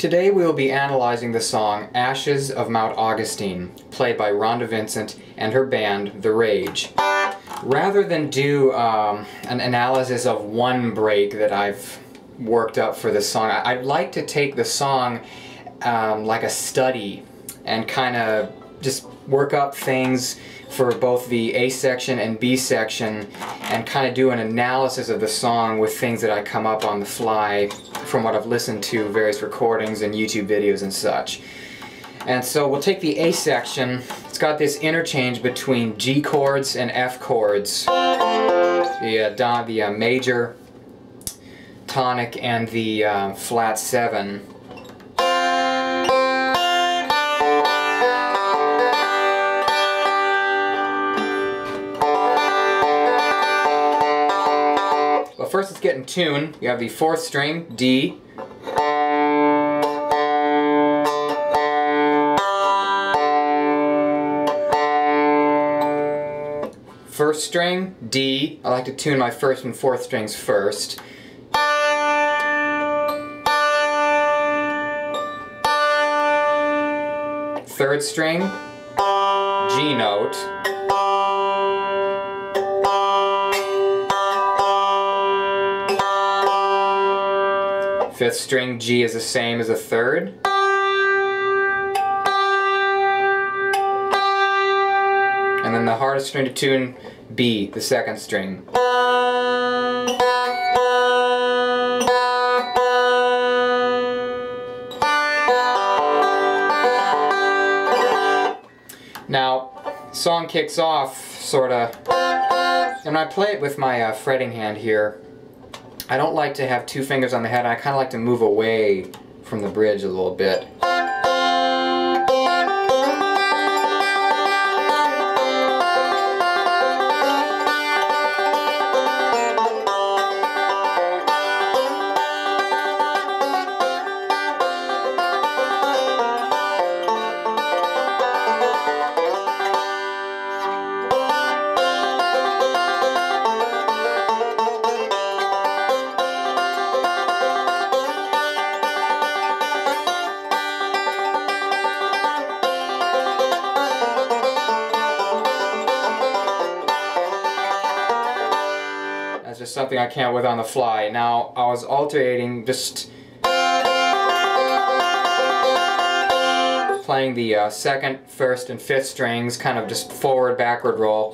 Today we will be analyzing the song Ashes of Mount Augustine, played by Rhonda Vincent and her band, The Rage. Rather than do an analysis of one break that I've worked up for the song, I'd like to take the song like a study and kind of just work up things for both the A section and B section and kind of do an analysis of the song with things that I come up on the fly from what I've listened to, various recordings and YouTube videos and such. And so we'll take the A section. It's got this interchange between G chords and F chords. The major, tonic, and the flat 7. Well, first let's get in tune. You have the 4th string, D. First string, D. I like to tune my 1st and 4th strings first. Third string, G note. Fifth string, G is the same as the 3rd. And then the hardest string to tune, B, the 2nd string. Now, song kicks off sorta, and I play it with my fretting hand here. I don't like to have 2 fingers on the head. I kind of like to move away from the bridge a little bit. That's just something I can't with on the fly. Now, I was alternating, just playing the 2nd, 1st, and 5th strings, kind of just forward, backward roll.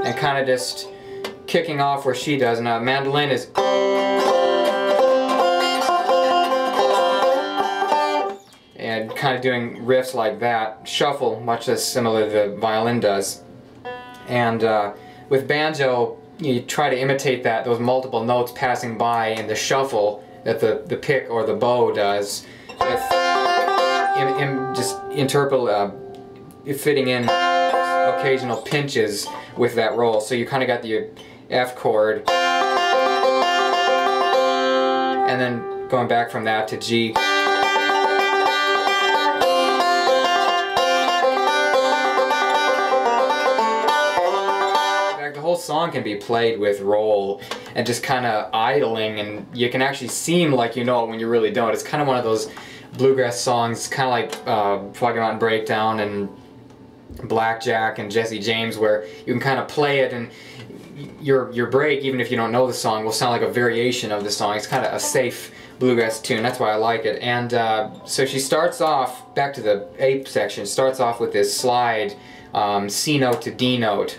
And kind of just kicking off where she does. Now, mandolin is... and kind of doing riffs like that, shuffle, much as similar to the violin does. And with banjo, you try to imitate those multiple notes passing by in the shuffle that the pick or the bow does, with just fitting in occasional pinches with that roll. So you kind of got the F chord, and then going back from that to G. The whole song can be played with roll and just kind of idling, and you can actually seem like you know it when you really don't. It's kind of one of those bluegrass songs, kind of like Foggy Mountain Breakdown and Blackjack and Jesse James, where you can kind of play it and your break, even if you don't know the song, will sound like a variation of the song. It's kind of a safe bluegrass tune. That's why I like it. And so she starts off, back to the A section, starts off with this slide, C note to D note.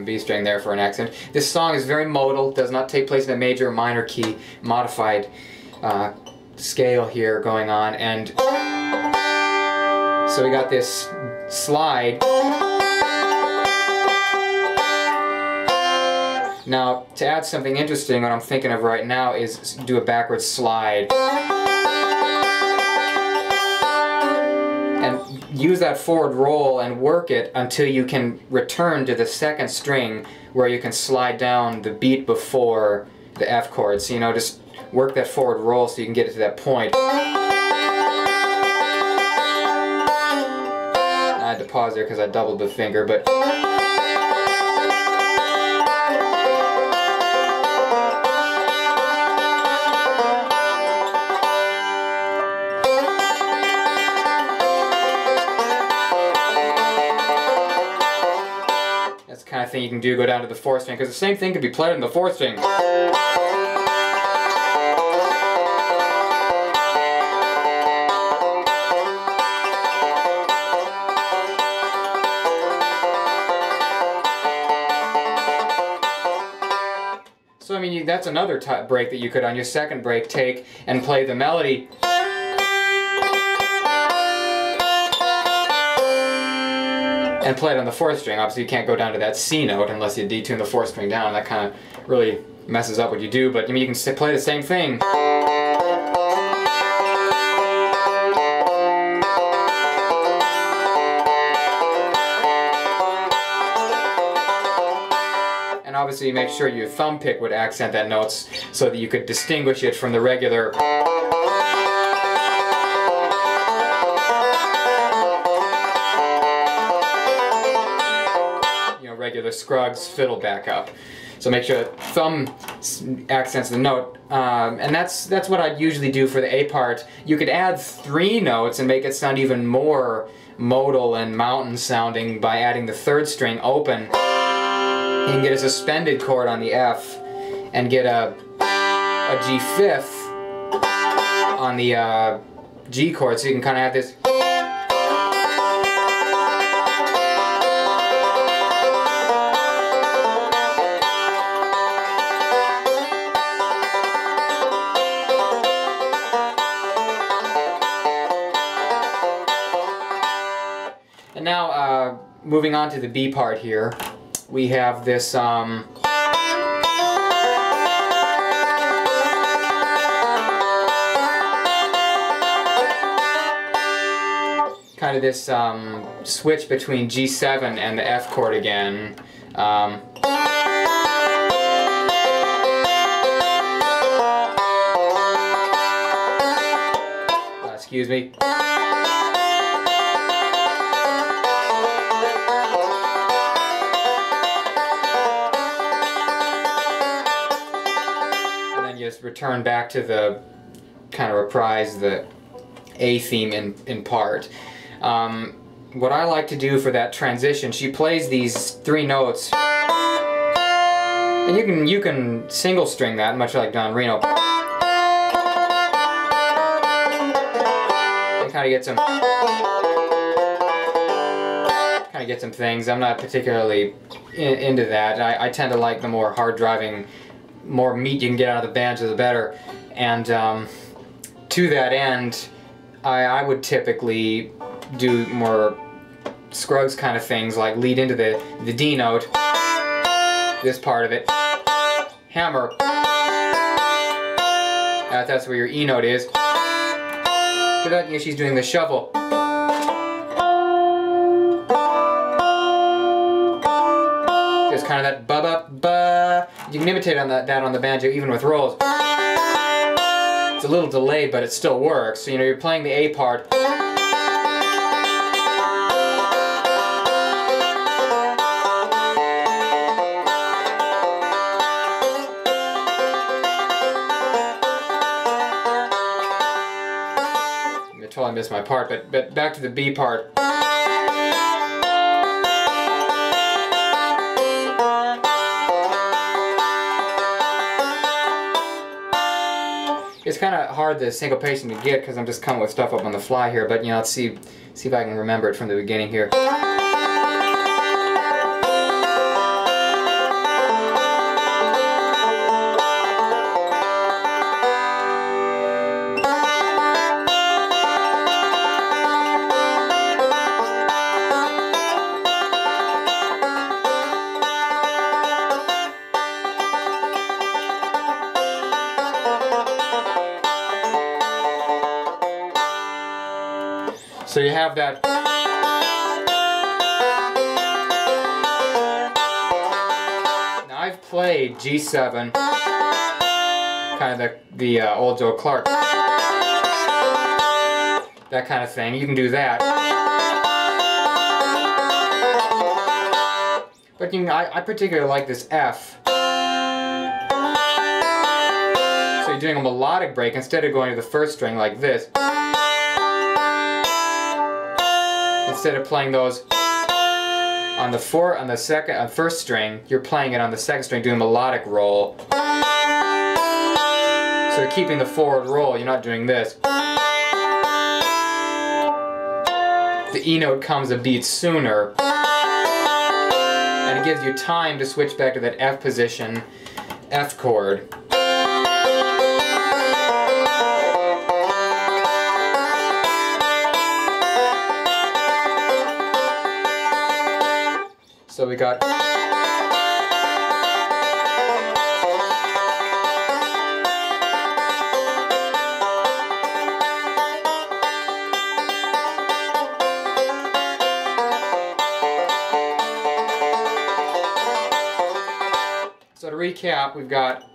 B string there for an accent. This song is very modal, does not take place in a major or minor key, modified scale here going on, and so we got this slide. Now, to add something interesting, what I'm thinking of right now is do a backwards slide. And use that forward roll and work it until you can return to the 2nd string where you can slide down the beat before the F chord. So, you know, just work that forward roll so you can get it to that point. I had to pause there because I doubled the finger, but that's the kind of thing you can do, go down to the 4th string, because the same thing could be played on the 4th string. So I mean, that's another break that you could, on your second break, take and play the melody. And play it on the 4th string. Obviously you can't go down to that C note unless you detune the 4th string down. That kind of really messes up what you do, but I mean, you can play the same thing. And obviously make sure your thumb pick would accent that notes so that you could distinguish it from the regular regular Scruggs fiddle backup. So make sure that thumb accents the note, and that's what I'd usually do for the A part. You could add 3 notes and make it sound even more modal and mountain sounding by adding the 3rd string open. You can get a suspended chord on the F and get a G5 on the G chord, so you can kind of have this. And now, moving on to the B part here, we have this kind of this switch between G7 and the F chord again. Excuse me. Just return back to the kind of reprise the A theme in part. What I like to do for that transition, she plays these 3 notes, and you can single string that, much like Don Reno. And kind of get some things. I'm not particularly into that. I tend to like the more hard driving, more meat you can get out of the banjo, the better. And to that end, I would typically do more Scruggs kind of things, like lead into the D note, this part of it, hammer, that's where your E note is. So that, she's doing the shuffle. Just kind of that ba-ba-ba. You can imitate on that on the banjo even with rolls. It's a little delayed, but it still works. So you're playing the A part. I totally missed my part, but back to the B part. It's kind of hard, the syncopation to get, because I'm just coming with stuff up on the fly here, but let's see if I can remember it from the beginning here. So you have that. Now I've played G7 kind of the old Joe Clark, that kind of thing. You can do that. But I particularly like this F. So you're doing a melodic break instead of going to the first string like this. Instead of playing those on the first string, you're playing it on the second string, doing a melodic roll. So you're keeping the forward roll. You're not doing this. The E note comes a beat sooner. And it gives you time to switch back to that F position, F chord. So we got... So to recap, we've got